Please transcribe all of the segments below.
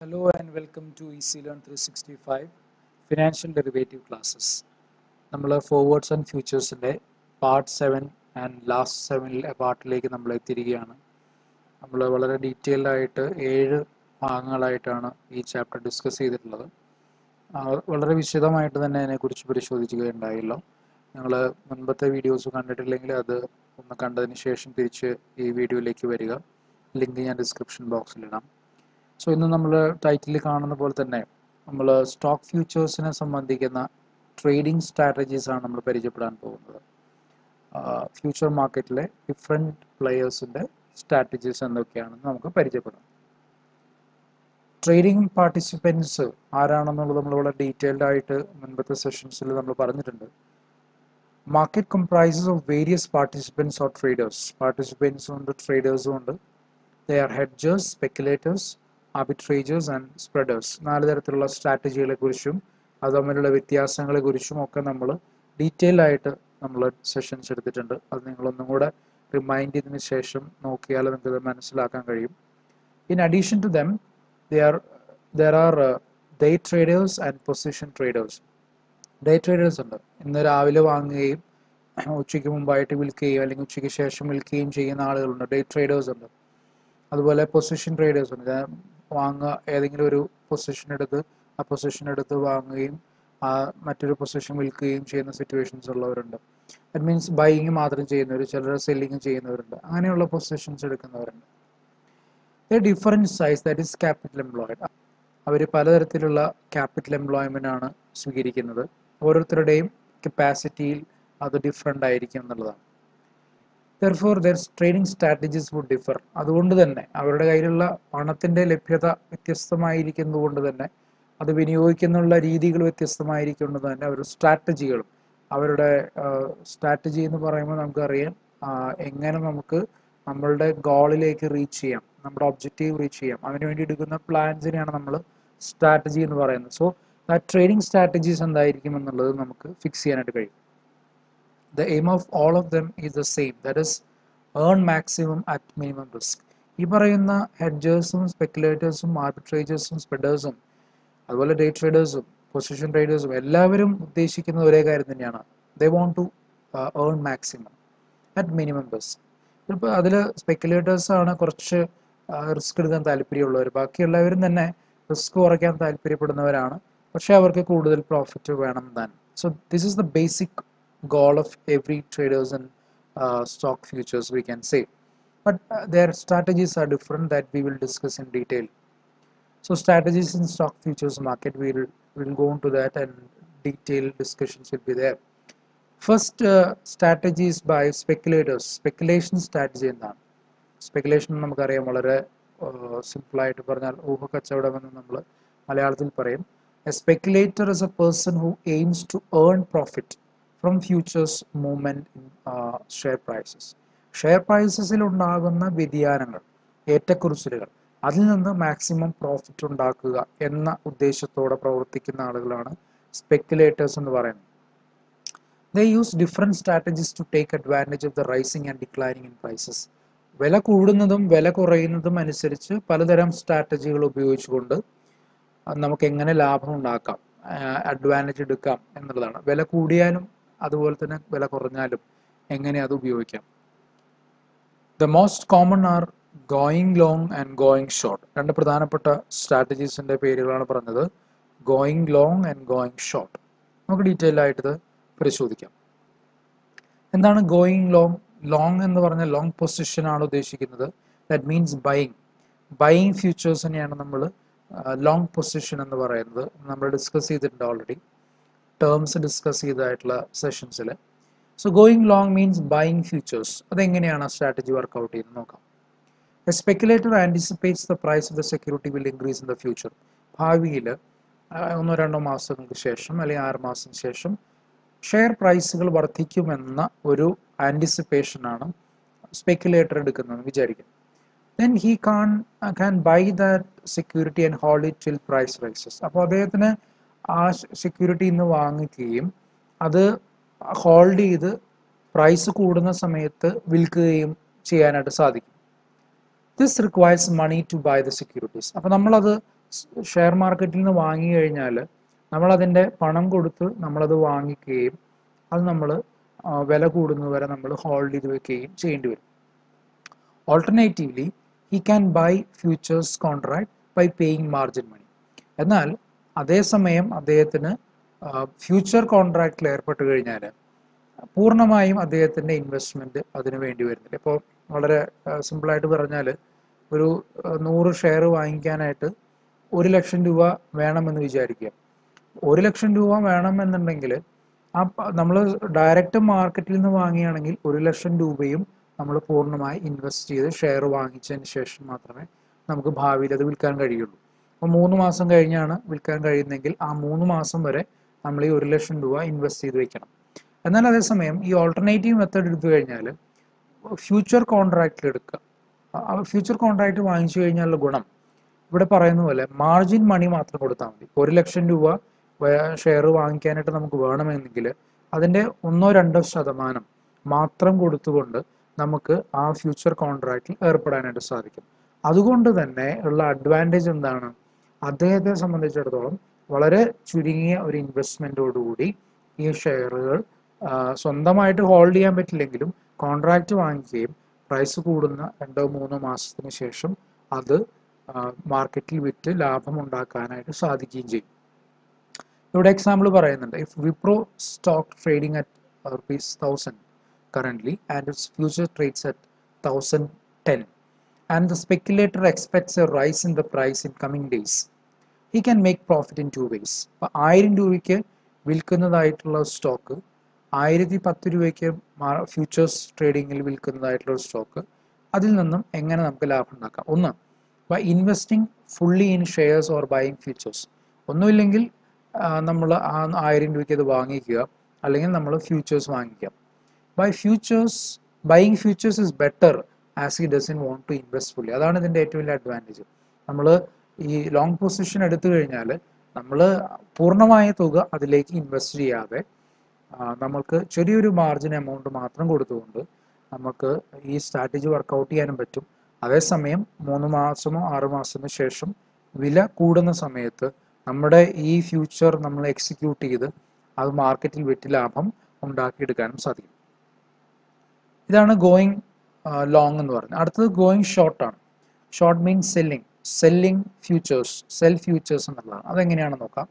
Hello and welcome to Easy Learn 365 Financial Derivative Classes. നമ്മൾ forwards and ഫ്യൂച്ചേഴ്സിൻ്റെ part 7 and last 7 പാർട്ടിലേക്ക് നമ്മൾ എത്തിയിരിക്കുകയാണ്. നമ്മൾ വളരെ ഡീറ്റെയിൽഡ് ആയിട്ട് 7 ഭാഗങ്ങളായിട്ടാണ് ഈ ചാപ്റ്റർ ഡിസ്കസ് ചെയ്തിട്ടുള്ളത്. വളരെ വിശദമായിട്ട് തന്നെ അതിനെക്കുറിച്ച് പരിശോധിക്കുകയുണ്ടായല്ലോ. നിങ്ങൾ മുൻപത്തെ വീഡിയോസ് കണ്ടിട്ടില്ലെങ്കിൽ അത് ഒന്ന് കണ്ടതിന് ശേഷം തിരിച്ച് ഈ വീഡിയോയിലേക്ക് വരിക. ലിങ്ക് ഞാൻ ഡിസ്ക്രിപ്ഷൻ ബോക്സിലിടാം. സോ ഇന്ന് നമ്മൾ ടൈറ്റിൽ കാണുന്ന പോലെ തന്നെ നമ്മൾ സ്റ്റോക്ക് ഫ്യൂച്ചേഴ്സിനെ സംബന്ധിക്കുന്ന ട്രേഡിംഗ് സ്ട്രാറ്റജീസ് ആണ് നമ്മൾ പരിചയപ്പെടാൻ പോകുന്നത്. ഫ്യൂച്ചർ മാർക്കറ്റിലെ ഡിഫറെൻറ്റ് പ്ലെയേഴ്സിൻ്റെ സ്ട്രാറ്റജീസ് എന്തൊക്കെയാണെന്ന് നമുക്ക് പരിചയപ്പെടാം. ട്രേഡിംഗ് പാർട്ടിസിപ്പൻസ് ആരാണെന്നുള്ളത് നമ്മൾ വളരെ ഡീറ്റെയിൽഡ് ആയിട്ട് മുൻപത്തെ സെഷൻസിൽ നമ്മൾ പറഞ്ഞിട്ടുണ്ട്. Market comprises of various participants or traders. പാർട്ടിസിപ്പൻസും ഉണ്ട്, ട്രേഡേഴ്സും ഉണ്ട്. They are hedgers, speculators, arbitrageurs and spreaders. 4 തരത്തിലുള്ള സ്ട്രാറ്റജികളെ കുറിച്ചും അത് തമ്മിലുള്ള വ്യത്യാസങ്ങളെ കുറിച്ചും ഒക്കെ നമ്മൾ ഡീറ്റെയിൽ ആയിട്ട് നമ്മൾ സെഷൻസ് എടുത്തിട്ടുണ്ട്. അത് നിങ്ങളൊന്നും കൂടെ റിമൈൻഡ് ചെയ്തതിന് ശേഷം നോക്കിയാൽ നിങ്ങൾക്ക് മനസ്സിലാക്കാൻ കഴിയും. In addition to them there are day traders and position traders. Day traders ഉണ്ട്. ഇന്ന് രാവിലെ വാങ്ങുകയും ഉച്ചയ്ക്ക് മുമ്പായിട്ട് വിൽക്കുകയും അല്ലെങ്കിൽ ഉച്ചയ്ക്ക് ശേഷം വിൽക്കുകയും ചെയ്യുന്ന ആളുകളുണ്ട്. ഡേ ട്രേഡേഴ്സ് ഉണ്ട്. അതുപോലെ പൊസിഷൻ ട്രേഡേഴ്സ് ഉണ്ട്. ഏതെങ്കിലും ഒരു പൊസിഷൻ എടുത്ത് വാങ്ങുകയും മറ്റൊരു പൊസിഷൻ വിൽക്കുകയും ചെയ്യുന്ന സിറ്റുവേഷൻസ് ഉള്ളവരുണ്ട്. ദാറ്റ് മീൻസ് ബൈയിങ് മാത്രം ചെയ്യുന്നവർ, ചിലർ സെല്ലിങ് ചെയ്യുന്നവരുണ്ട്. അങ്ങനെയുള്ള പൊസിഷൻസ് എടുക്കുന്നവരുണ്ട്. Different size, that is capital employed. അവർ പലതരത്തിലുള്ള ക്യാപിറ്റൽ എംപ്ലോയ്മെൻ്റ് ആണ് സ്വീകരിക്കുന്നത്. ഓരോരുത്തരുടെയും കപ്പാസിറ്റിയിൽ അത് ഡിഫറെൻ്റ് ആയിരിക്കും എന്നുള്ളതാണ്. Therefore, their trading strategies would differ. അതുകൊണ്ട് തന്നെ അവരുടെ കയ്യിലുള്ള പണത്തിൻ്റെ ലഭ്യത വ്യത്യസ്തമായിരിക്കുന്നത് കൊണ്ട് തന്നെ അത് വിനിയോഗിക്കുന്നുള്ള രീതികൾ വ്യത്യസ്തമായിരിക്കുന്നത് തന്നെ അവരുടെ സ്ട്രാറ്റജികളും. അവരുടെ സ്ട്രാറ്റജി എന്ന് പറയുമ്പോൾ നമുക്കറിയാം എങ്ങനെ നമുക്ക് നമ്മളുടെ ഗോളിലേക്ക് റീച്ച് ചെയ്യാം, നമ്മുടെ ഒബ്ജക്റ്റീവ് റീച്ച് ചെയ്യാം, അതിനു വേണ്ടി എടുക്കുന്ന പ്ലാൻസിനെയാണ് നമ്മൾ സ്ട്രാറ്റജി എന്ന് പറയുന്നത്. സോ ആ ട്രേഡിംഗ് സ്ട്രാറ്റജീസ് എന്തായിരിക്കും എന്നുള്ളത് നമുക്ക് ഫിക്സ് ചെയ്യാനായിട്ട് കഴിയും. The aim of all of them is the same, that is earn maximum at minimum risk. ഈ പറയുന്ന ഹെഡ്ജേഴ്സും സ്പെക്കുലേറ്റേഴ്സും ആർബിട്രേജേഴ്സും സ്പ്രെഡേഴ്സും അതുപോലെ ഡേ ട്രേഡേഴ്സും പൊസിഷൻ ട്രേഡേഴ്സും എല്ലാവരും ഉദ്ദേശിക്കുന്ന ഒരേ കാര്യം തന്നെയാണ്. They want to earn maximum at minimum risk. ഇപ്പോൾ അതിൽ സ്പെക്കുലേറ്റേഴ്സാണ് കുറച്ച് റിസ്ക് എടുക്കാൻ താല്പര്യമുള്ളവർ. ബാക്കിയുള്ളവരും തന്നെ റിസ്ക് കുറയ്ക്കാൻ താല്പര്യപ്പെടുന്നവരാണ്, പക്ഷേ അവർക്ക് കൂടുതൽ പ്രോഫിറ്റ് വേണം താൻ. So this is the basic goal of every traders and stock futures, we can say, but their strategies are different, that we will discuss in detail. So strategies in stock futures market, we'll go into that and detailed discussions will be there. First, strategies by speculators. Speculation strategy എന്താണ്? Speculation നമുക്കറിയാം, വളരെ സിമ്പിളായിട്ട് പറഞ്ഞാൽ ഊഹക്കച്ചവടം എന്ന് നമ്മൾ മലയാളത്തിൽ പറയും. A speculator is a person who aims to earn profit from futures movement in share prices. Share പ്രൈസസിൽ ഉണ്ടാകുന്ന വ്യതിയാനങ്ങൾ, ഏറ്റക്കുറിച്ചിലുകൾ, അതിൽ നിന്ന് മാക്സിമം പ്രോഫിറ്റ് ഉണ്ടാക്കുക എന്ന ഉദ്ദേശത്തോടെ പ്രവർത്തിക്കുന്ന ആളുകളാണ് സ്പെക്കുലേറ്റേഴ്സ് എന്ന് പറയുന്നത്. They use different strategies to take advantage of the rising and declining in prices. വില കൂടുന്നതും വില കുറയുന്നതും അനുസരിച്ച് പലതരം സ്ട്രാറ്റജികൾ ഉപയോഗിച്ചുകൊണ്ട് നമുക്ക് എങ്ങനെ ലാഭം ഉണ്ടാക്കാം, അഡ്വാൻറ്റേജ് എടുക്കാം എന്നുള്ളതാണ്. വില കൂടിയാലും അതുപോലെ തന്നെ വില കുറഞ്ഞാലും എങ്ങനെ അത് ഉപയോഗിക്കാം. The most common are going long and going short. 2 പ്രധാനപ്പെട്ട സ്ട്രാറ്റജീസിൻ്റെ പേരുകളാണ് പറഞ്ഞത്, going long and going short. നമുക്ക് ഡീറ്റെയിൽ ആയിട്ട് ഇത് പരിശോധിക്കാം. എന്താണ് ഗോയിങ് ലോങ്? ലോങ് എന്ന് പറഞ്ഞാൽ ലോങ് പൊസിഷൻ ആണ് ഉദ്ദേശിക്കുന്നത്. ദാറ്റ് മീൻസ് ബൈയിങ് ഫ്യൂച്ചേഴ്സിനെയാണ് നമ്മൾ ലോങ് പൊസിഷൻ എന്ന് പറയുന്നത്. നമ്മൾ ഡിസ്കസ് ചെയ്തിട്ടുണ്ട് ഓൾറെഡി, ടേംസ് ഡിസ്കസ് ചെയ്തതായിട്ടുള്ള സെഷൻസിൽ. So going long means buying futures. അതെങ്ങനെയാണ് ആ സ്ട്രാറ്റജി വർക്കൗട്ട് ചെയ്യുന്നത് നോക്കാം. A speculator anticipates the price of the security will increase in the future. ഭാവിയിൽ 1-2 മാസങ്ങൾക്ക് ശേഷം അല്ലെങ്കിൽ 6 മാസത്തിന് ശേഷം ഷെയർ പ്രൈസുകൾ വർദ്ധിക്കുമെന്ന ഒരു ആൻറ്റിസിപ്പേഷനാണ് സ്പെക്കുലേറ്റർ എടുക്കുന്നതെന്ന് വിചാരിക്കും. Then he can buy that security and hold it till price rises. അപ്പോൾ അദ്ദേഹത്തിന് ആ സെക്യൂരിറ്റി ഇന്ന് വാങ്ങിക്കുകയും അത് ഹോൾഡ് ചെയ്ത് പ്രൈസ് കൂടുന്ന സമയത്ത് വിൽക്കുകയും ചെയ്യാനായിട്ട് സാധിക്കും. This requires money to buy the securities. അപ്പോൾ നമ്മളത് ഷെയർ മാർക്കറ്റിൽ നിന്ന് വാങ്ങി കഴിഞ്ഞാൽ നമ്മളതിൻ്റെ പണം കൊടുത്ത് നമ്മളത് വാങ്ങിക്കുകയും അത് നമ്മൾ വില കൂടുന്നതുവരെ നമ്മൾ ഹോൾഡ് ചെയ്ത് വെക്കുകയും ചെയ്യേണ്ടി വരും. Alternatively he can buy futures contract by paying margin money. എന്നാൽ അതേസമയം അദ്ദേഹത്തിന് ഫ്യൂച്ചർ കോൺട്രാക്റ്റിൽ ഏർപ്പെട്ട് കഴിഞ്ഞാൽ പൂർണ്ണമായും അദ്ദേഹത്തിൻ്റെ ഇൻവെസ്റ്റ്മെൻറ്റ് അതിന് വേണ്ടി വരുന്നില്ല. ഇപ്പോൾ വളരെ സിമ്പിളായിട്ട് പറഞ്ഞാൽ ഒരു 100 ഷെയർ വാങ്ങിക്കാനായിട്ട് 1 ലക്ഷം രൂപ വേണമെന്ന് വിചാരിക്കുക. 1 ലക്ഷം രൂപ വേണമെന്നുണ്ടെങ്കിൽ നമ്മൾ ഡയറക്റ്റ് മാർക്കറ്റിൽ നിന്ന് വാങ്ങുകയാണെങ്കിൽ 1 ലക്ഷം രൂപയും നമ്മൾ പൂർണ്ണമായി ഇൻവെസ്റ്റ് ചെയ്ത് ഷെയർ വാങ്ങിച്ചതിന് ശേഷം മാത്രമേ നമുക്ക് ഭാവിയിൽ അത് വിൽക്കാൻ കഴിയുള്ളൂ. അപ്പോൾ 3 മാസം കഴിഞ്ഞാണ് വിൽക്കാൻ കഴിയുന്നതെങ്കിൽ ആ 3 മാസം വരെ നമ്മൾ ഈ 1 ലക്ഷം രൂപ ഇൻവെസ്റ്റ് ചെയ്ത് വെക്കണം. എന്നാൽ അതേസമയം ഈ ഓൾട്ടർനേറ്റീവ് മെത്തേഡ് എടുത്തു കഴിഞ്ഞാൽ ഫ്യൂച്ചർ കോൺട്രാക്റ്റിൽ എടുക്കുക. ഫ്യൂച്ചർ കോൺട്രാക്റ്റ് വാങ്ങിച്ചു കഴിഞ്ഞാലുള്ള ഗുണം ഇവിടെ പറയുന്ന പോലെ മാർജിൻ മണി മാത്രം കൊടുത്താൽ മതി. 1 ലക്ഷം രൂപ ഷെയർ വാങ്ങിക്കാനായിട്ട് നമുക്ക് വേണമെങ്കിൽ അതിൻ്റെ 1-2% മാത്രം കൊടുത്തുകൊണ്ട് നമുക്ക് ആ ഫ്യൂച്ചർ കോൺട്രാക്റ്റിൽ ഏർപ്പെടാനായിട്ട് സാധിക്കും. അതുകൊണ്ട് തന്നെ ഉള്ള അഡ്വാൻറ്റേജ് എന്താണ്? അദ്ദേഹത്തെ സംബന്ധിച്ചിടത്തോളം വളരെ ചുരുങ്ങിയ ഒരു ഇൻവെസ്റ്റ്മെൻറ്റോടുകൂടി ഈ ഷെയറുകൾ സ്വന്തമായിട്ട് ഹോൾഡ് ചെയ്യാൻ പറ്റില്ലെങ്കിലും കോൺട്രാക്റ്റ് വാങ്ങിക്കുകയും പ്രൈസ് കൂടുന്ന 2-3 മാസത്തിന് ശേഷം അത് മാർക്കറ്റിൽ വിറ്റ് ലാഭം ഉണ്ടാക്കാനായിട്ട് സാധിക്കുകയും ചെയ്യും. ഇവിടെ എക്സാമ്പിൾ പറയുന്നുണ്ട്. If Wipro stock trading at ₹1000 currently and its future trades at 1010 and the speculator expects a rise in the price in coming days, he can make profit in 2 ways. അപ്പോൾ 1000 രൂപയ്ക്ക് വിൽക്കുന്നതായിട്ടുള്ള സ്റ്റോക്ക് 1010 രൂപയ്ക്ക് ഫ്യൂച്ചേഴ്സ് ട്രേഡിങ്ങിൽ വിൽക്കുന്നതായിട്ടുള്ള സ്റ്റോക്ക്, അതിൽ നിന്നും എങ്ങനെ നമുക്ക് ലാഭം ഉണ്ടാക്കാം? ഒന്ന്, by investing fully in shares or buying futures. ഒന്നുമില്ലെങ്കിൽ നമ്മൾ ആ 1000 രൂപയ്ക്ക് അത് വാങ്ങിക്കുക, അല്ലെങ്കിൽ നമ്മൾ ഫ്യൂച്ചേഴ്സ് വാങ്ങിക്കാം. Buying futures is better as he doesn't want to invest fully. അതാണ് ഇതിൻ്റെ ഏറ്റവും വലിയ അഡ്വാൻറ്റേജ്. നമ്മൾ ഈ ലോങ് പൊസിഷൻ എടുത്തു കഴിഞ്ഞാൽ നമ്മൾ പൂർണ്ണമായ തുക അതിലേക്ക് ഇൻവെസ്റ്റ് ചെയ്യാതെ നമുക്ക് ചെറിയൊരു മാർജിൻ എമൗണ്ട് മാത്രം കൊടുത്തുകൊണ്ട് നമുക്ക് ഈ സ്ട്രാറ്റജി വർക്കൗട്ട് ചെയ്യാനും പറ്റും. അതേസമയം 3 മാസമോ 6 മാസത്തിന് ശേഷം വില കൂടുന്ന സമയത്ത് നമ്മുടെ ഈ ഫ്യൂച്ചർ നമ്മൾ എക്സിക്യൂട്ട് ചെയ്ത് അത് മാർക്കറ്റിൽ വിറ്റ് ലാഭം ഉണ്ടാക്കിയെടുക്കാനും സാധിക്കും. ഇതാണ് ഗോയിങ് ലോങ് എന്ന് പറയുന്നത്. അടുത്തത് ഗോയിങ് ഷോർട്ടാണ്. Short means selling sell futures എന്നുള്ളതാണ്. അതെങ്ങനെയാണെന്ന് നോക്കാം.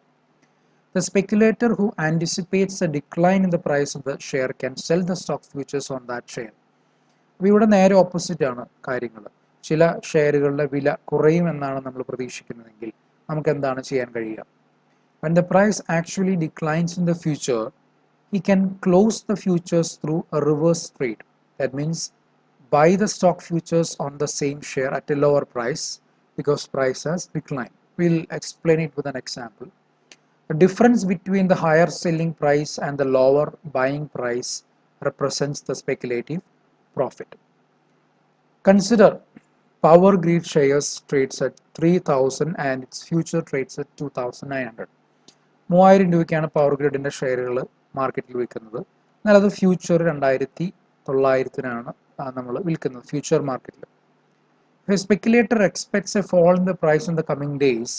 The speculator who anticipates a decline in the price of the share can sell the stock futures on that share. അപ്പോൾ ഇവിടെ നേരെ ഓപ്പോസിറ്റ് ആണ് കാര്യങ്ങൾ. ചില ഷെയറുകളുടെ വില കുറയുമെന്നാണ് നമ്മൾ പ്രതീക്ഷിക്കുന്നതെങ്കിൽ നമുക്ക് എന്താണ് ചെയ്യാൻ കഴിയുക? When the price actually declines in the future, he can close the futures through a reverse trade. That means buy the stock futures on the same share at a lower price because price has declined. We'll explain it with an example. The difference between the higher selling price and the lower buying price represents the speculative profit. Consider Power Grid shares trades at 3000 and its future trades at 2900. 3000 രൂപയ്ക്കാണ് power ഗ്രിഡിൻ്റെ ഷെയറുകൾ മാർക്കറ്റിൽ വിൽക്കുന്നത്. എന്നാൽ അത് future 2900-നാണ് നമ്മൾ വിൽക്കുന്നത് future മാർക്കറ്റിൽ. If a speculator expects a fall in the price in the coming days,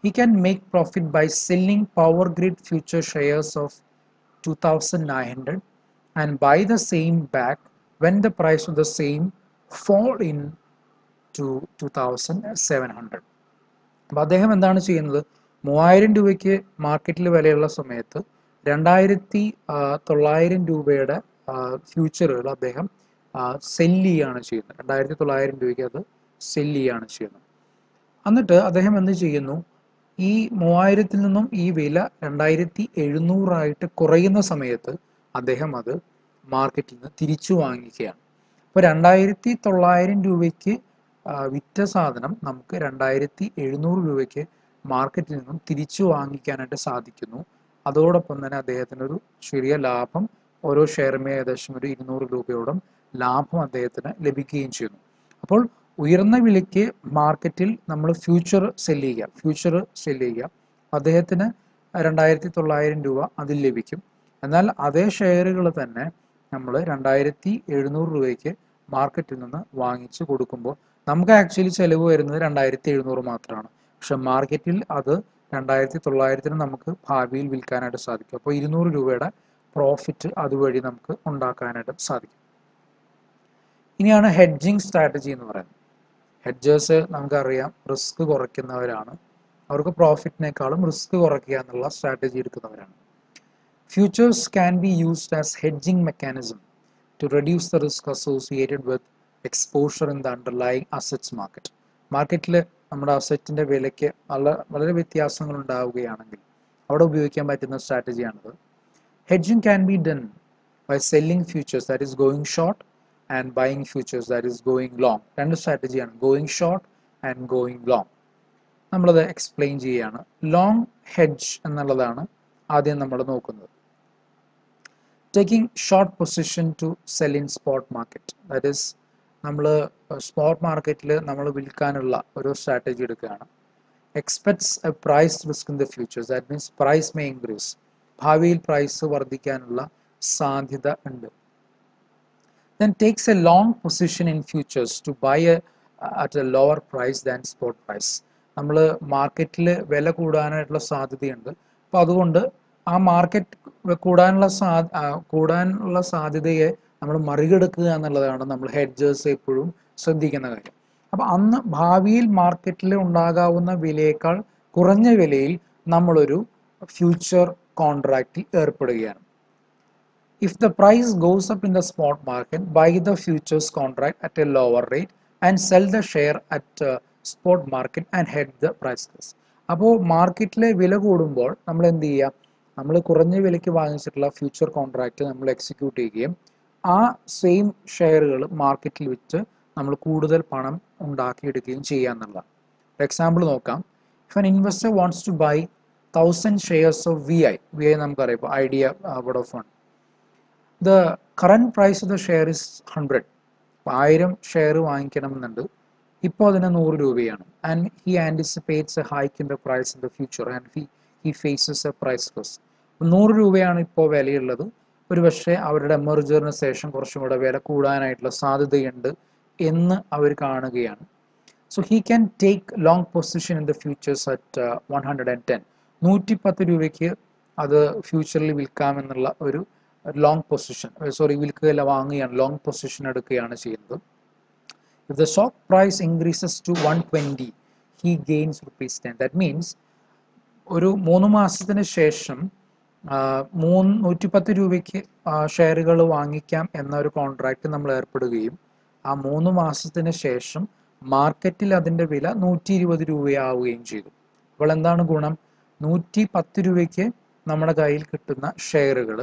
he can make profit by selling Power Grid future shares of 2900 and buy the same back when the price of the same fall in to 2700. അപ്പോൾ അദ്ദേഹം എന്താണ് ചെയ്യുന്നത്? 3000 രൂപയ്ക്ക് മാർക്കറ്റിൽ വിലയുള്ള സമയത്ത് 2900 രൂപയുടെ ഫ്യൂച്ചറുകൾ അദ്ദേഹം സെല്ല് ചെയ്യുകയാണ് ചെയ്യുന്നത്. 2900 രൂപയ്ക്ക് അത് സെല്ല് ചെയ്യുകയാണ് ചെയ്യുന്നത്. എന്നിട്ട് അദ്ദേഹം എന്ത് ചെയ്യുന്നു? ഈ 3000-ൽ നിന്നും ഈ വില 2700 കുറയുന്ന സമയത്ത് അദ്ദേഹം അത് മാർക്കറ്റിൽ നിന്ന് തിരിച്ചു വാങ്ങിക്കുകയാണ്. അപ്പോൾ 2900 രൂപയ്ക്ക് വിറ്റ സാധനം നമുക്ക് 2700 രൂപയ്ക്ക് മാർക്കറ്റിൽ നിന്നും തിരിച്ചു വാങ്ങിക്കാനായിട്ട് സാധിക്കുന്നു. അതോടൊപ്പം തന്നെ അദ്ദേഹത്തിനൊരു ചെറിയ ലാഭം, ഓരോ ഷെയറുമേ ഏകദേശം ഒരു 200 രൂപയോളം ലാഭം അദ്ദേഹത്തിന് ലഭിക്കുകയും ചെയ്യുന്നു. അപ്പോൾ ഉയർന്ന വിലയ്ക്ക് മാർക്കറ്റിൽ നമ്മൾ ഫ്യൂച്ചർ സെല്ല് ചെയ്യുക, അദ്ദേഹത്തിന് 2900 രൂപ അതിൽ ലഭിക്കും. എന്നാൽ അതേ ഷെയറുകൾ തന്നെ നമ്മൾ 2700 രൂപയ്ക്ക് മാർക്കറ്റിൽ നിന്ന് വാങ്ങിച്ച് കൊടുക്കുമ്പോൾ നമുക്ക് ആക്ച്വലി ചിലവ് വരുന്നത് 2700 മാത്രമാണ്. പക്ഷെ മാർക്കറ്റിൽ അത് 2900 നമുക്ക് ഭാവിയിൽ വിൽക്കാനായിട്ട് സാധിക്കും. അപ്പോൾ 200 രൂപയുടെ പ്രോഫിറ്റ് അതുവഴി നമുക്ക് ഉണ്ടാക്കാനായിട്ട് സാധിക്കും. ഇനിയാണ് ഹെഡ്ജിങ് സ്ട്രാറ്റജി എന്ന് പറയുന്നത്. ഹെഡ്ജേഴ്സ് നമുക്കറിയാം റിസ്ക് കുറയ്ക്കുന്നവരാണ്. അവർക്ക് പ്രോഫിറ്റിനേക്കാളും റിസ്ക് കുറയ്ക്കുക എന്നുള്ള സ്ട്രാറ്റജി എടുക്കുന്നവരാണ്. Futures can be used as hedging mechanism to reduce the risk associated with exposure in the underlying assets market. മാർക്കറ്റിൽ നമ്മുടെ അസറ്റിൻ്റെ വിലയ്ക്ക് വളരെ വ്യത്യാസങ്ങൾ ഉണ്ടാവുകയാണെങ്കിൽ അവിടെ ഉപയോഗിക്കാൻ പറ്റുന്ന സ്ട്രാറ്റജിയാണിത്. Hedging can be done by selling futures that is going short and buying futures that is going long. രണ്ട് സ്ട്രാറ്റജിയാണ്, going short and going long. നമ്മളത് എക്സ്പ്ലെയിൻ ചെയ്യുകയാണ്. ലോങ് ഹെഡ്ജ് എന്നുള്ളതാണ് ആദ്യം നമ്മൾ നോക്കുന്നത്. Taking short position to sell in spot market, that is നമ്മൾ spot മാർക്കറ്റിൽ നമ്മൾ വിൽക്കാനുള്ള ഒരു സ്ട്രാറ്റജി എടുക്കുകയാണ്. Expects a price risk in the futures, that means price may increase, ഭാവിയിൽ പ്രൈസ് വർദ്ധിക്കാനുള്ള സാധ്യത ഉണ്ട്. Then takes a long position in futures to buy at a lower price than spot price. നമ്മൾ മാർക്കറ്റിൽ വില കൂടാനായിട്ടുള്ള സാധ്യതയുണ്ട്. അപ്പോൾ അതുകൊണ്ട് ആ മാർക്കറ്റ് കൂടാനുള്ള സാധ്യതയെ നമ്മൾ മറികടക്കുക എന്നുള്ളതാണ് നമ്മൾ ഹെഡ്ജേഴ്സ് എപ്പോഴും ശ്രദ്ധിക്കുന്ന കാര്യം. അപ്പോൾ അന്ന് ഭാവിയിൽ മാർക്കറ്റിൽ ഉണ്ടാകാവുന്ന വിലയേക്കാൾ കുറഞ്ഞ വിലയിൽ നമ്മളൊരു future കോൺട്രാക്റ്റിൽ ഏർപ്പെടുകയാണ്. If the price goes up in the spot market, buy the futures contract at a lower rate and sell the share at spot market and head the price risk. അപ്പോൾ മാർക്കറ്റിലെ വില കൂടുമ്പോൾ നമ്മൾ എന്ത് ചെയ്യുക, നമ്മൾ കുറഞ്ഞ വിലയ്ക്ക് വാങ്ങിച്ചിട്ടുള്ള ഫ്യൂച്ചർ കോൺട്രാക്റ്റ് നമ്മൾ എക്സിക്യൂട്ട് ചെയ്യുകയും ആ സെയിം ഷെയറുകൾ മാർക്കറ്റിൽ വിറ്റ് നമ്മൾ കൂടുതൽ പണം ഉണ്ടാക്കിയെടുക്കുകയും ചെയ്യുക എന്നുള്ളതാണ്. ഒരു എക്സാമ്പിൾ നോക്കാം. If an investor wants to buy 1000 shares of VI നമുക്കറിയാം, ഇപ്പോൾ Idea Vodafone. The current price of the share is 100. 1000 share വാങ്ങിക്കണമെന്നുണ്ട്. ഇപ്പോൾ അതിന് 100 രൂപയാണ്. And he anticipates a hike in the price in the future and he faces a price risk. 100 രൂപയാണ് ഇപ്പോൾ വിലയുള്ളത്. ഒരു പക്ഷേ അവരുടെ മെർജറിന് ശേഷം കുറച്ചും കൂടെ വില കൂടാനായിട്ടുള്ള സാധ്യതയുണ്ട് എന്ന് അവർ കാണുകയാണ്. So he can take long position in the futures at 110. 110 രൂപയ്ക്ക് അത് ഫ്യൂച്ചറിൽ വിൽക്കാമെന്നുള്ള ഒരു ലോങ് പൊസിഷൻ, വിൽക്കുകയല്ല വാങ്ങുകയാണ്, ലോങ് പൊസിഷൻ എടുക്കുകയാണ് ചെയ്യുന്നത്. If the stock price increases to 120, he gains ₹10. That means ഒരു 3 മാസത്തിന് ശേഷം 110 രൂപയ്ക്ക് ഷെയറുകൾ വാങ്ങിക്കാം എന്നൊരു കോൺട്രാക്റ്റ് നമ്മൾ ഏർപ്പെടുകയും ആ 3 മാസത്തിന് ശേഷം മാർക്കറ്റിൽ അതിൻ്റെ വില 120 രൂപയാവുകയും ചെയ്തു. അപ്പോൾ എന്താണ് ഗുണം? 110 രൂപയ്ക്ക് നമ്മുടെ കയ്യിൽ കിട്ടുന്ന ഷെയറുകൾ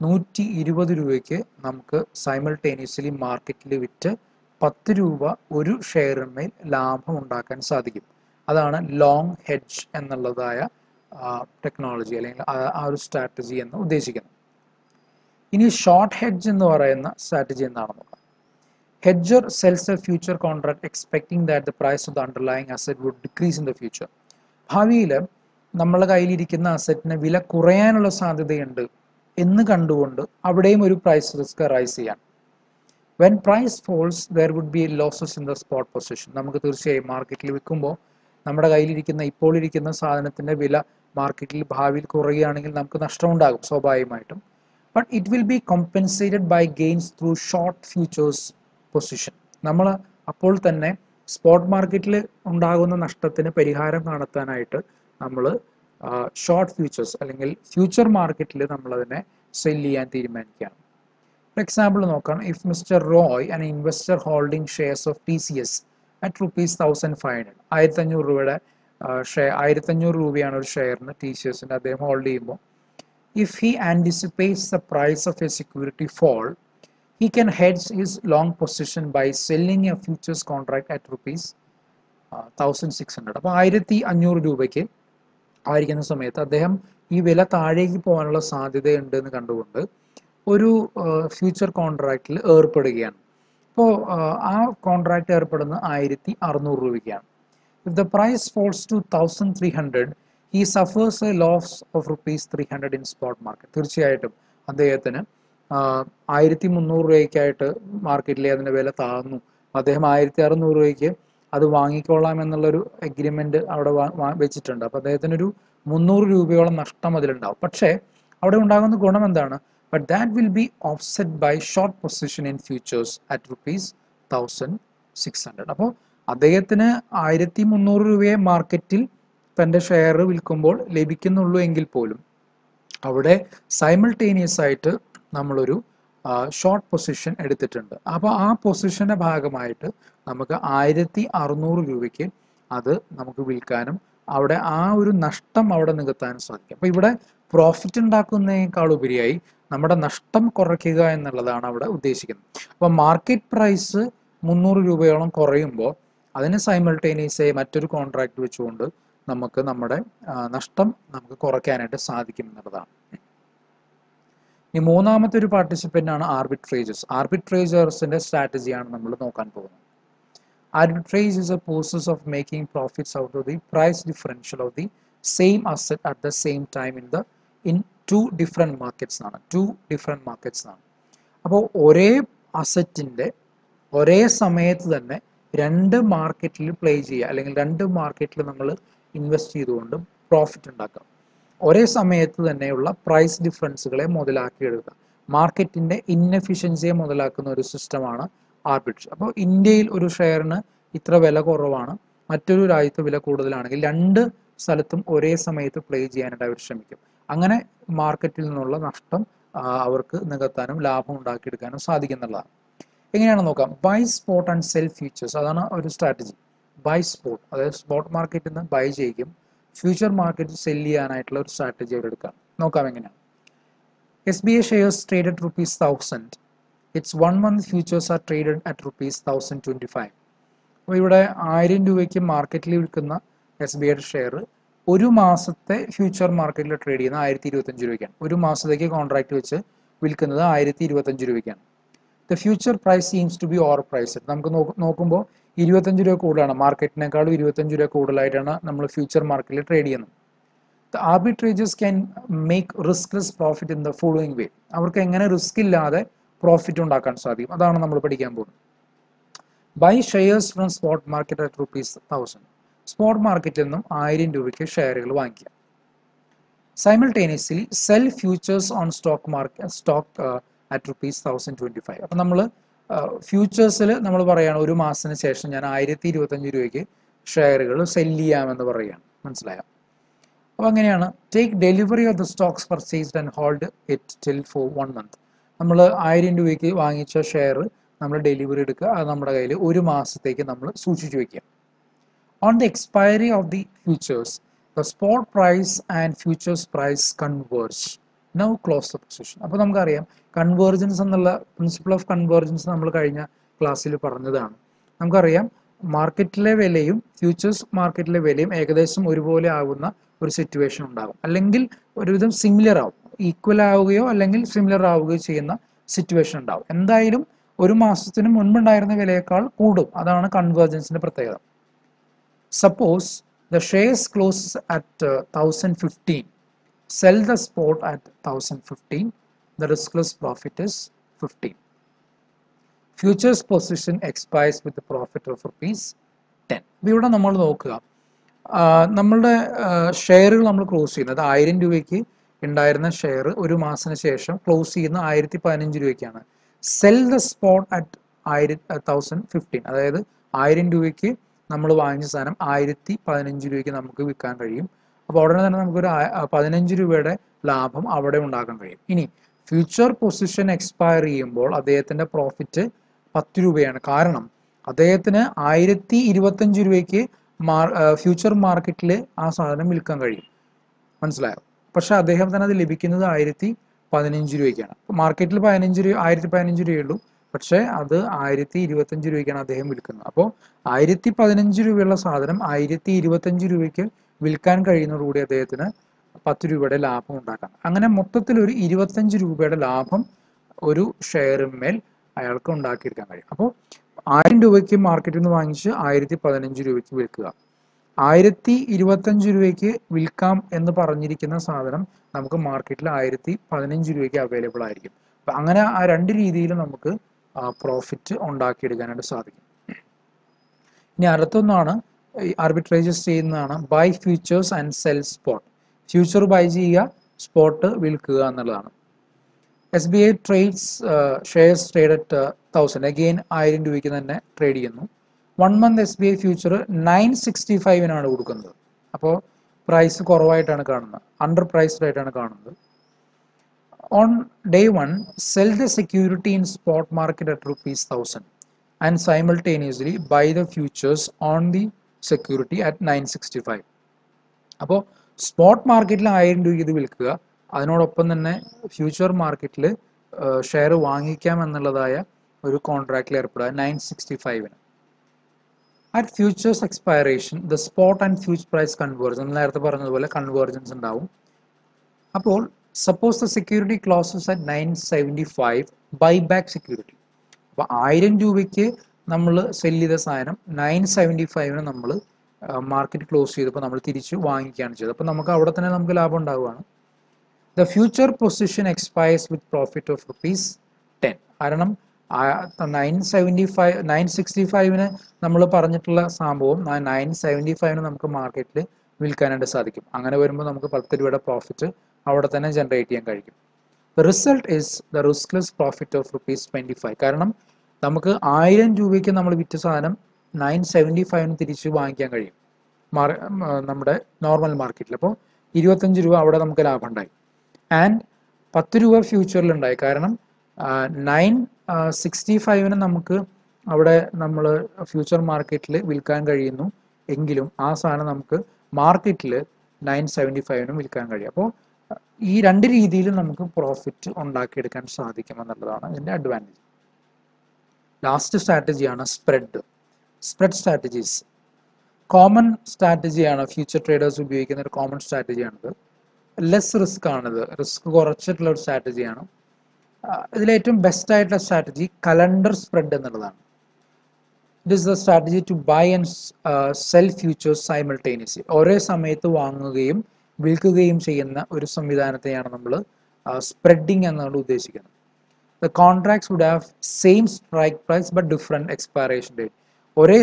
120 രൂപയ്ക്ക് നമുക്ക് സൈമൾട്ടേനിയസ്ലി മാർക്കറ്റിൽ വിറ്റ് 10 രൂപ ഒരു ഷെയറിന്മേൽ ലാഭം ഉണ്ടാക്കാൻ സാധിക്കും. അതാണ് ലോങ് ഹെഡ്ജ് എന്നുള്ളതായ ടെക്നോളജി അല്ലെങ്കിൽ ആ ഒരു സ്ട്രാറ്റജി എന്ന് ഉദ്ദേശിക്കുന്നത്. ഇനി ഷോർട്ട് ഹെഡ്ജ് എന്ന് പറയുന്ന സ്ട്രാറ്റജി എന്താണെന്ന് നോക്കാം. Hedger sells a future contract expecting that the price of the underlying asset would decrease in the future. ഭാവിയിൽ നമ്മളെ കയ്യിലിരിക്കുന്ന അസറ്റിന് വില കുറയാനുള്ള സാധ്യതയുണ്ട് എന്ന് കണ്ടുകൊണ്ട് അവിടെയും ഒരു പ്രൈസ് റിസ്ക് റൈസ് ചെയ്യാം. When price falls there would be losses in the spot position. നമുക്ക് തീർച്ചയായും മാർക്കറ്റിൽ വിൽക്കുമ്പോൾ നമ്മുടെ കയ്യിലിരിക്കുന്ന ഇപ്പോൾ ഇരിക്കുന്ന സാധനത്തിൻ്റെ വില മാർക്കറ്റിൽ ഭാവിയിൽ കുറയുകയാണെങ്കിൽ നമുക്ക് നഷ്ടമുണ്ടാകും സ്വാഭാവികമായിട്ടും. But it will be compensated by gains through short futures position. നമ്മൾ അപ്പോൾ തന്നെ സ്പോട്ട് മാർക്കറ്റിൽ ഉണ്ടാകുന്ന നഷ്ടത്തിന് പരിഹാരം കാണത്താനായിട്ട് നമ്മൾ ഷോർട്ട് ഫ്യൂച്ചേഴ്സ് അല്ലെങ്കിൽ ഫ്യൂച്ചർ മാർക്കറ്റിൽ നമ്മളതിനെ സെല് ചെയ്യാൻ തീരുമാനിക്കുകയാണ്. ഫോർ എക്സാമ്പിൾ നോക്കാം. If mister Roy an investor holding shares of TCS at ₹1500, 1500 രൂപയുടെ 1500 രൂപയാണ് ഒരു ഷെയറിന് TCSൻ്റെ അദ്ദേഹം ഹോൾഡ് ചെയ്യുമ്പോൾ. If he anticipates the price of a security fall, he can hedge his long position by selling a futures contract at ₹1600. അപ്പോൾ 1500 രൂപയ്ക്ക് ആയിരിക്കുന്ന സമയത്ത് അദ്ദേഹം ഈ വില താഴേക്ക് പോകാനുള്ള സാധ്യതയുണ്ട് എന്ന് കണ്ടുകൊണ്ട് ഒരു ഫ്യൂച്ചർ കോൺട്രാക്റ്റിൽ ഏർപ്പെടുകയാണ്. ഇപ്പോൾ ആ കോൺട്രാക്റ്റ് ഏർപ്പെടുന്ന 1600 രൂപയ്ക്കാണ്. If the price falls to 1300, he suffers a loss of ₹300 in spot market. തീർച്ചയായിട്ടും അദ്ദേഹത്തിന് 1300 രൂപയ്ക്കായിട്ട് മാർക്കറ്റിലെ അതിൻ്റെ വില താഴ്ന്നു. അദ്ദേഹം 1600 രൂപയ്ക്ക് അത് വാങ്ങിക്കൊള്ളാം എന്നുള്ളൊരു എഗ്രിമെന്റ് അവിടെ വെച്ചിട്ടുണ്ട്. അപ്പോൾ അദ്ദേഹത്തിന് ഒരു 300 രൂപയോളം നഷ്ടം അതിലുണ്ടാവും. പക്ഷേ അവിടെ ഉണ്ടാകുന്ന ഗുണം എന്താണ്? But that will be offset by short position in futures at ₹1600. അപ്പോൾ അദ്ദേഹത്തിന് 1300 രൂപയെ മാർക്കറ്റിൽ തൻ്റെ ഷെയർ വിൽക്കുമ്പോൾ ലഭിക്കുന്നുള്ളൂ എങ്കിൽ പോലും അവിടെ സൈമിൾട്ടേനിയസ് ആയിട്ട് നമ്മളൊരു ഷോർട്ട് പൊസിഷൻ എടുത്തിട്ടുണ്ട്. അപ്പോൾ ആ പൊസിഷൻ്റെ ഭാഗമായിട്ട് നമുക്ക് 1600 രൂപയ്ക്ക് അത് നമുക്ക് വിൽക്കാനും അവിടെ ആ ഒരു നഷ്ടം അവിടെ നികത്താനും സാധിക്കും. അപ്പോൾ ഇവിടെ പ്രോഫിറ്റ് ഉണ്ടാക്കുന്നതിനേക്കാൾ ഉപരിയായി നമ്മുടെ നഷ്ടം കുറയ്ക്കുക എന്നുള്ളതാണ് അവിടെ ഉദ്ദേശിക്കുന്നത്. അപ്പോൾ മാർക്കറ്റ് പ്രൈസ് 300 രൂപയോളം കുറയുമ്പോൾ അതിന് സൈമിൾട്ടേനിയസ് ആയി മറ്റൊരു കോൺട്രാക്ട് വെച്ചുകൊണ്ട് നമുക്ക് നമ്മുടെ നഷ്ടം നമുക്ക് കുറയ്ക്കാനായിട്ട് സാധിക്കും എന്നുള്ളതാണ്. ഇനി മൂന്നാമത്തെ ഒരു പാർട്ടിസിപ്പൻ്റ് ആണ് ആർബിട്രേജേഴ്സ്. ആർബിട്രേജേഴ്സിൻ്റെ സ്ട്രാറ്റജിയാണ് നമ്മൾ നോക്കാൻ പോകുന്നത്. Arbitrage is a process of making profits out of the price differential of the same asset at the same time in two different markets ആണ്. അപ്പോൾ ഒരേ അസറ്റിൻ്റെ ഒരേ സമയത്ത് തന്നെ രണ്ട് മാർക്കറ്റിൽ പ്ലേ ചെയ്യുക, അല്ലെങ്കിൽ രണ്ട് മാർക്കറ്റിൽ നമ്മൾ ഇൻവെസ്റ്റ് ചെയ്തുകൊണ്ട് പ്രോഫിറ്റ് ഉണ്ടാക്കാം. ഒരേ സമയത്ത് തന്നെയുള്ള പ്രൈസ് ഡിഫറൻസുകളെ മുതലാക്കിയെടുക്കുക, മാർക്കറ്റിൻ്റെ ഇൻഎഫിഷ്യൻസിയെ മുതലാക്കുന്ന ഒരു സിസ്റ്റമാണ് ആർബിട്രേജ്. അപ്പോൾ ഇന്ത്യയിൽ ഒരു ഷെയറിന് ഇത്ര വില കുറവാണ്, മറ്റൊരു രാജ്യത്ത് വില കൂടുതലാണെങ്കിൽ രണ്ട് സ്ഥലത്തും ഒരേ സമയത്ത് പ്ലേ ചെയ്യാനായിട്ട് അവർ ശ്രമിക്കും. അങ്ങനെ മാർക്കറ്റിൽ നിന്നുള്ള നഷ്ടം അവർക്ക് നികത്താനും ലാഭം ഉണ്ടാക്കിയെടുക്കാനും സാധിക്കുന്നുള്ളതാണ്. എങ്ങനെയാണ് നോക്കാം. Buy spot and sell futures, അതാണ് ഒരു സ്ട്രാറ്റജി. ബൈ സ്പോട്ട്, അതായത് സ്പോട്ട് മാർക്കറ്റിൽ നിന്ന് ബൈ ചെയ്യും, ഫ്യൂച്ചർ മാർക്കറ്റ് സെൽ ചെയ്യാനായിട്ടുള്ള ഒരു സ്ട്രാറ്റജി അവരെടുക്കാം. നോക്കാം എങ്ങനെയാണ്. SBI shares traded ₹1000. It's 1 month futures are traded at ₹1025. അപ്പോൾ ഇവിടെ 1000 രൂപയ്ക്ക് മാർക്കറ്റിൽ വിൽക്കുന്ന SBIയുടെ ഷെയർ ഒരു മാസത്തെ ഫ്യൂച്ചർ മാർക്കറ്റിൽ ട്രേഡ് ചെയ്യുന്ന 1025 രൂപയ്ക്കാണ്. ഒരു മാസത്തേക്ക് കോൺട്രാക്ട് വെച്ച് വിൽക്കുന്നത് 1025 രൂപയ്ക്കാണ്. The future price seems to be overpriced. നമുക്ക് നോക്കുമ്പോൾ 25 രൂപ കൂടുതലാണ്, മാർക്കറ്റിനേക്കാളും 25 രൂപ കൂടുതലായിട്ടാണ് നമ്മൾ ഫ്യൂച്ചർ മാർക്കറ്റിൽ ട്രേഡ് ചെയ്യുന്നത്. The arbitrageurs can make riskless profit in the following way. അവർക്ക് എങ്ങനെ റിസ്ക് ഇല്ലാതെ പ്രോഫിറ്റ് ഉണ്ടാക്കാൻ സാധിക്കും, അതാണ് നമ്മൾ പഠിക്കാൻ പോകുന്നത്. Buy shares from spot market at ₹1000. Spot മാർക്കറ്റിൽ നിന്നും 1000 രൂപയ്ക്ക് ഷെയറുകൾ വാങ്ങിക്കുക. Simultaneously sell futures on stock at ₹1025. അപ്പം നമ്മൾ ഫ്യൂച്ചേഴ്സിൽ നമ്മൾ പറയുകയാണ് ഒരു മാസത്തിന് ശേഷം ഞാൻ 1025 രൂപയ്ക്ക് ഷെയറുകൾ സെല്ല് ചെയ്യാമെന്ന് പറയുകയാണ്. മനസ്സിലായോ? അപ്പോൾ അങ്ങനെയാണ്. Take delivery of the stocks purchased and hold it till for 1 month. നമ്മൾ 1000 രൂപയ്ക്ക് വാങ്ങിച്ച ഷെയർ നമ്മൾ ഡെലിവറി എടുക്കുക, അത് നമ്മുടെ കയ്യിൽ ഒരു മാസത്തേക്ക് നമ്മൾ സൂക്ഷിച്ചു വയ്ക്കുക. On the expiry of the futures the spot price and futures price converge. Now close the position. അപ്പോൾ നമുക്കറിയാം കൺവേർജൻസ് എന്നുള്ള പ്രിൻസിപ്പിൾ ഓഫ് കൺവേർജൻസ് നമ്മൾ കഴിഞ്ഞ ക്ലാസ്സിൽ പറഞ്ഞതാണ്. നമുക്കറിയാം മാർക്കറ്റിലെ വിലയും ഫ്യൂച്ചേഴ്സ് മാർക്കറ്റിലെ വിലയും ഏകദേശം ഒരുപോലെ ആകുന്ന ഒരു സിറ്റുവേഷൻ ഉണ്ടാകും, അല്ലെങ്കിൽ ഒരുവിധം സിമിലർ ആവും, ഈക്വൽ ആവുകയോ അല്ലെങ്കിൽ സിമിലർ ആവുകയോ ചെയ്യുന്ന സിറ്റുവേഷൻ ഉണ്ടാവും. എന്തായാലും ഒരു മാസത്തിന് മുൻപുണ്ടായിരുന്ന വിലയേക്കാൾ കൂടും, അതാണ് കൺവേർജൻസിന്റെ പ്രത്യേകത. Suppose the shares close at 1015, sell the spot at 1015, the riskless profit is 15. Futures position expires with the profit of ₹10. ഇവിടെ നമ്മൾ നോക്കുക, നമ്മളുടെ ഷെയറുകൾ നമ്മൾ ക്ലോസ് ചെയ്യുന്നത് 1000 രൂപയ്ക്ക് ഉണ്ടായിരുന്ന ഷെയർ ഒരു മാസത്തിന് ശേഷം ക്ലോസ് ചെയ്യുന്ന 1015 രൂപയ്ക്കാണ്. സെൽ ദ സ്പോട്ട് അറ്റ് 1015, അതായത് 1000 രൂപയ്ക്ക് നമ്മൾ വാങ്ങിച്ച സാധനം 1015 രൂപയ്ക്ക് നമുക്ക് വിൽക്കാൻ കഴിയും. അപ്പോൾ ഉടനെ തന്നെ നമുക്കൊരു 15 രൂപയുടെ ലാഭം അവിടെ ഉണ്ടാക്കാൻ കഴിയും. ഇനി ഫ്യൂച്ചർ പൊസിഷൻ എക്സ്പയർ ചെയ്യുമ്പോൾ അദ്ദേഹത്തിൻ്റെ പ്രോഫിറ്റ് 10 രൂപയാണ്. കാരണം അദ്ദേഹത്തിന് 1025 രൂപയ്ക്ക് ഫ്യൂച്ചർ മാർക്കറ്റിൽ ആ സാധനം വിൽക്കാൻ കഴിയും. മനസ്സിലായോ? പക്ഷെ അദ്ദേഹത്തിന് അത് ലഭിക്കുന്നത് 1015 രൂപയ്ക്കാണ്. മാർക്കറ്റിൽ 1015 രൂപയുള്ളൂ, പക്ഷേ അത് 1025 രൂപയ്ക്കാണ് അദ്ദേഹം വിൽക്കുന്നത്. അപ്പോൾ 1015 രൂപയുള്ള സാധനം 1025 രൂപയ്ക്ക് വിൽക്കാൻ കഴിയുന്നതോടുകൂടി അദ്ദേഹത്തിന് 10 രൂപയുടെ ലാഭം ഉണ്ടാക്കാം. അങ്ങനെ മൊത്തത്തിൽ ഒരു 25 രൂപയുടെ ലാഭം ഒരു ഷെയറിന്മേൽ അയാൾക്ക് ഉണ്ടാക്കിയെടുക്കാൻ കഴിയും. അപ്പോൾ 1000 രൂപയ്ക്ക് മാർക്കറ്റിൽ നിന്ന് വാങ്ങിച്ച് 1015 രൂപയ്ക്ക് വിൽക്കുക. 1025 രൂപയ്ക്ക് വിൽക്കാം എന്ന് പറഞ്ഞിരിക്കുന്ന സാധനം നമുക്ക് മാർക്കറ്റിൽ 1015 രൂപയ്ക്ക് അവൈലബിൾ ആയിരിക്കും. അപ്പം അങ്ങനെ ആ രണ്ട് രീതിയിലും നമുക്ക് പ്രോഫിറ്റ് ഉണ്ടാക്കിയെടുക്കാനായിട്ട് സാധിക്കും. ഇനി അടുത്തൊന്നാണ് ആർബിട്രേജസ് ചെയ്യുന്നതാണ് buy futures and sell spot. Future buy ചെയ്യുക, സ്പോട്ട് വിൽക്കുക എന്നുള്ളതാണ്. SBI trades shares trade at 1000, again 1000 രൂപയ്ക്ക് തന്നെ ട്രേഡ് ചെയ്യുന്നു. 1 month SBI ഫ്യൂച്ചർ 965 കൊടുക്കുന്നത്. അപ്പോൾ പ്രൈസ് കുറവായിട്ടാണ് കാണുന്നത്, അണ്ടർ പ്രൈസ്ഡ് ആയിട്ടാണ് കാണുന്നത്. On day 1, sell the security in spot market at ₹1000 and simultaneously buy the futures on the security at 965. അപ്പോൾ സ്പോട്ട് മാർക്കറ്റിൽ 1000 രൂപയ്ക്ക് ഇത് വിൽക്കുക, അതിനോടൊപ്പം തന്നെ ഫ്യൂച്ചർ മാർക്കറ്റിൽ ഷെയർ വാങ്ങിക്കാം എന്നുള്ളതായ ഒരു കോൺട്രാക്റ്റിൽ ഏർപ്പെടുക 965. At futures expiration the spot and future price convergence, നേരത്തെ പറഞ്ഞതുപോലെ കൺവേർജൻസ് ഉണ്ടാവും. അപ്പോൾ suppose the security closes at 975, buy back security. അപ്പോൾ 1000 രൂപയ്ക്ക് നമ്മൾ സെല് ചെയ്ത സാധനം 975 നമ്മൾ മാർക്കറ്റ് ക്ലോസ് ചെയ്തപ്പോൾ നമ്മൾ തിരിച്ച് വാങ്ങിക്കുകയാണ് ചെയ്തത്. അപ്പോൾ നമുക്ക് അവിടെ തന്നെ നമുക്ക് ലാഭം ഉണ്ടാവുകയാണ്. The future position expires with profit of ₹10. കാരണം 965 നമ്മൾ പറഞ്ഞിട്ടുള്ള സംഭവം 975 നമുക്ക് മാർക്കറ്റിൽ വിൽക്കാനായിട്ട് സാധിക്കും. അങ്ങനെ വരുമ്പോൾ നമുക്ക് 10 രൂപയുടെ പ്രോഫിറ്റ് അവിടെ തന്നെ ജനറേറ്റ് ചെയ്യാൻ കഴിയും. The result is the riskless profit of ₹25. കാരണം നമുക്ക് 1000 രൂപയ്ക്ക് നമ്മൾ വിറ്റ സാധനം 975 തിരിച്ച് വാങ്ങിക്കാൻ കഴിയും നമ്മുടെ നോർമൽ മാർക്കറ്റിൽ. അപ്പോൾ 25 രൂപ അവിടെ നമുക്ക് ലാഭം ഉണ്ടായി. ആൻഡ് 10 രൂപ ഫ്യൂച്ചറിലുണ്ടായി. കാരണം 965 നമുക്ക് അവിടെ നമ്മൾ ഫ്യൂച്ചർ മാർക്കറ്റിൽ വിൽക്കാൻ കഴിയുന്നു, എങ്കിലും ആ സാധനം നമുക്ക് മാർക്കറ്റിൽ 975 വിൽക്കാൻ കഴിയും. അപ്പോൾ ഈ രണ്ട് രീതിയിലും നമുക്ക് പ്രോഫിറ്റ് ഉണ്ടാക്കിയെടുക്കാൻ സാധിക്കും എന്നുള്ളതാണ് ഇതിൻ്റെ അഡ്വാൻറ്റേജ്. ലാസ്റ്റ് സ്ട്രാറ്റജിയാണ് സ്പ്രെഡ് സ്ട്രാറ്റജീസ്. കോമൺ സ്ട്രാറ്റജിയാണ് ഫ്യൂച്ചർ ട്രേഡേഴ്സ് ഉപയോഗിക്കുന്ന ഒരു കോമൺ സ്ട്രാറ്റജിയാണിത്. ലെസ് റിസ്ക് ആണിത്, റിസ്ക് കുറച്ചിട്ടുള്ള ഒരു സ്ട്രാറ്റജിയാണ്. ഇതിലേറ്റവും ബെസ്റ്റ് ആയിട്ടുള്ള സ്ട്രാറ്റജി കലണ്ടർ സ്പ്രെഡ് എന്നുള്ളതാണ്. It is the strategy to buy and sell futures simultaneously. ഒരേ സമയത്ത് വാങ്ങുകയും വിൽക്കുകയും ചെയ്യുന്ന ഒരു സംവിധാനത്തെയാണ് നമ്മൾ സ്പ്രെഡിങ് എന്നുകൊണ്ട് ഉദ്ദേശിക്കുന്നത്. The contracts would have same strike price but different expiration date. ഒരേ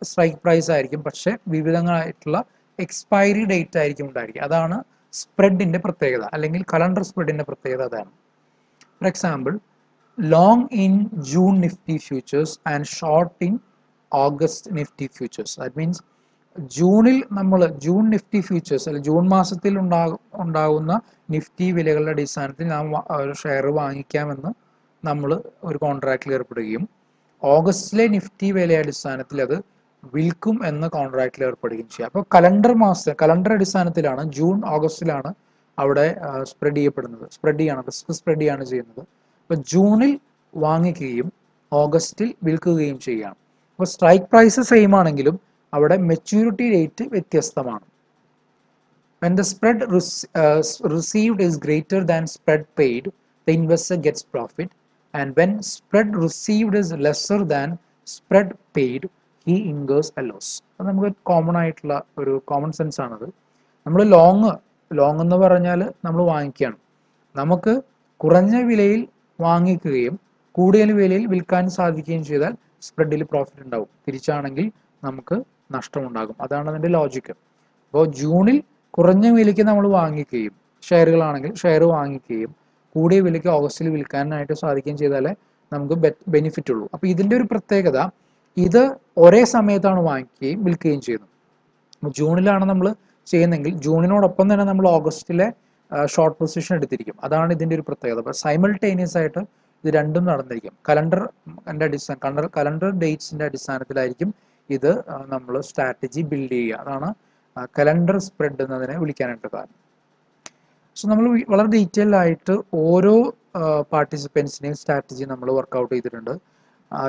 സ്ട്രൈക്ക് പ്രൈസ് ആയിരിക്കും, പക്ഷെ വിവിധങ്ങളായിട്ടുള്ള എക്സ്പയറി ഡേറ്റ് ആയിരിക്കും ഉണ്ടായിരിക്കും. അതാണ് സ്പ്രെഡിൻ്റെ പ്രത്യേകത, അല്ലെങ്കിൽ കലണ്ടർ സ്പ്രെഡിൻ്റെ പ്രത്യേകത അതാണ്. For example, long in June Nifty futures and short in August Nifty futures. That means June Nifty futures അല്ലെങ്കിൽ ജൂൺ മാസത്തിൽ ഉണ്ടാകുന്ന നിഫ്റ്റി വിലകളുടെ അടിസ്ഥാനത്തിൽ നാം ഷെയർ വാങ്ങിക്കാമെന്ന് നമ്മൾ ഒരു കോൺട്രാക്റ്റിൽ ഏർപ്പെടുകയും ഓഗസ്റ്റിലെ നിഫ്റ്റി വിലയുടെ അടിസ്ഥാനത്തിൽ അത് വിൽക്കും എന്ന കോൺട്രാക്റ്റിൽ ഏർപ്പെടുകയും ചെയ്യുക. അപ്പോൾ കലണ്ടർ അടിസ്ഥാനത്തിലാണ് ജൂൺ ഓഗസ്റ്റിലാണ് അവിടെ സ്പ്രെഡ് ചെയ്യാണ് ചെയ്യുന്നത്. അപ്പോൾ ജൂണിൽ വാങ്ങിക്കുകയും ഓഗസ്റ്റിൽ വിൽക്കുകയും ചെയ്യുകയാണ്. അപ്പോൾ സ്ട്രൈക്ക് പ്രൈസ് സെയിം ആണെങ്കിലും അവിടെ മെച്യൂരിറ്റി ഡേറ്റ് വ്യത്യസ്തമാണ്. When the spread received is greater than spread paid, the investor gets profit, and when spread received is lesser than spread paid, he incurs a loss. അത് നമുക്ക് common ആയിട്ടുള്ള ഒരു common sense ആണത്. നമ്മൾ long എന്ന് പറഞ്ഞാൽ നമ്മൾ വാങ്ങിക്കുകയാണ്. നമുക്ക് കുറഞ്ഞ വിലയിൽ വാങ്ങിക്കുകയും കൂടുതൽ വിലയിൽ വിൽക്കാൻ സാധിക്കുകയും ചെയ്താൽ സ്പ്രെഡിൽ പ്രോഫിറ്റ് ഉണ്ടാവും. തിരിച്ചാണെങ്കിൽ നമുക്ക് നഷ്ടമുണ്ടാകും. അതാണ് അതിൻ്റെ ലോജിക്ക്. അപ്പോൾ ജൂണിൽ കുറഞ്ഞ വിലയ്ക്ക് നമ്മൾ വാങ്ങിക്കുകയും ഷെയറുകളാണെങ്കിൽ ഷെയർ വാങ്ങിക്കുകയും കൂടിയ വിലയ്ക്ക് ഓഗസ്റ്റിൽ വിൽക്കാനായിട്ട് സാധിക്കുകയും ചെയ്താലേ നമുക്ക് ബെനിഫിറ്റ് ഉള്ളൂ. അപ്പോൾ ഇതിൻ്റെ ഒരു പ്രത്യേകത, ഇത് ഒരേ സമയത്താണ് വാങ്ങിക്കുകയും വിൽക്കുകയും ചെയ്യുന്നത്. അപ്പോൾ ജൂണിലാണ് നമ്മൾ ചെയ്യുന്നതെങ്കിൽ ജൂണിനോടൊപ്പം തന്നെ നമ്മൾ ഓഗസ്റ്റിലെ ഷോർട്ട് പൊസിഷൻ എടുത്തിരിക്കും. അതാണ് ഇതിൻ്റെ ഒരു പ്രത്യേകത. അപ്പോൾ സൈമൾട്ടേനിയസ് ആയിട്ട് ഇത് രണ്ടും നടന്നിരിക്കും. കലണ്ടർ ഡേറ്റ്സിൻ്റെ അടിസ്ഥാനത്തിലായിരിക്കും ഇത് നമ്മൾ സ്ട്രാറ്റജി ബിൽഡ് ചെയ്യുക. അതാണ് കലണ്ടർ സ്പ്രെഡ് എന്നതിനെ വിളിക്കാനായിട്ട് കാരണം. സോ നമ്മൾ വളരെ ഡീറ്റെയിൽ ആയിട്ട് ഓരോ പാർട്ടിസിപ്പൻസിനെയും സ്ട്രാറ്റജി നമ്മൾ വർക്കൗട്ട് ചെയ്തിട്ടുണ്ട്.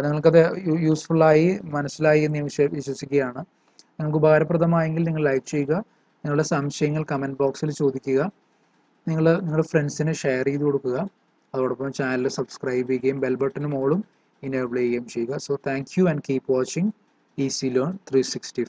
നിങ്ങൾക്കത് യൂസ്ഫുള്ളായി മനസ്സിലായി എന്ന് വിശ്വസിക്കുകയാണ്. നിങ്ങൾക്ക് ഉപകാരപ്രദമായെങ്കിൽ നിങ്ങൾ ലൈക്ക് ചെയ്യുക, നിങ്ങളുടെ സംശയങ്ങൾ കമൻറ്റ് ബോക്സിൽ ചോദിക്കുക, നിങ്ങളുടെ ഫ്രണ്ട്സിന് ഷെയർ ചെയ്ത് കൊടുക്കുക. അതോടൊപ്പം ചാനൽ സബ്സ്ക്രൈബ് ചെയ്യുകയും ബെൽ ബട്ടന് മോളും ഇനേബിൾ ചെയ്യുകയും ചെയ്യുക. So thank you and keep watching easy learn 360.